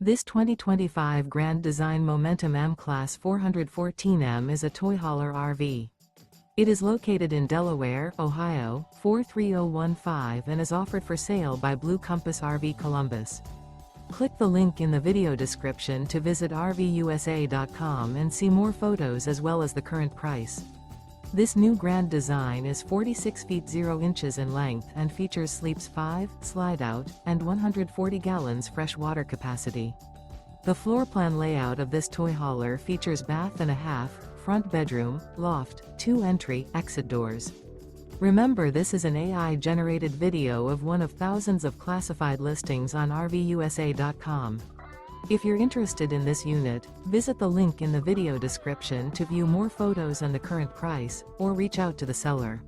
This 2025 Grand Design Momentum M-Class 414M is a toy hauler RV. It is located in Delaware, Ohio, 43015 and is offered for sale by Blue Compass RV Columbus. Click the link in the video description to visit RVUSA.com and see more photos as well as the current price. This new Grand Design is 46 feet 0 inches in length and features sleeps 5, slide-out, and 140 gallons fresh water capacity. The floor plan layout of this toy hauler features bath and a half, front bedroom, loft, 2 entry, exit doors. Remember, this is an AI-generated video of one of thousands of classified listings on RVUSA.com. If you're interested in this unit, visit the link in the video description to view more photos and the current price, or reach out to the seller.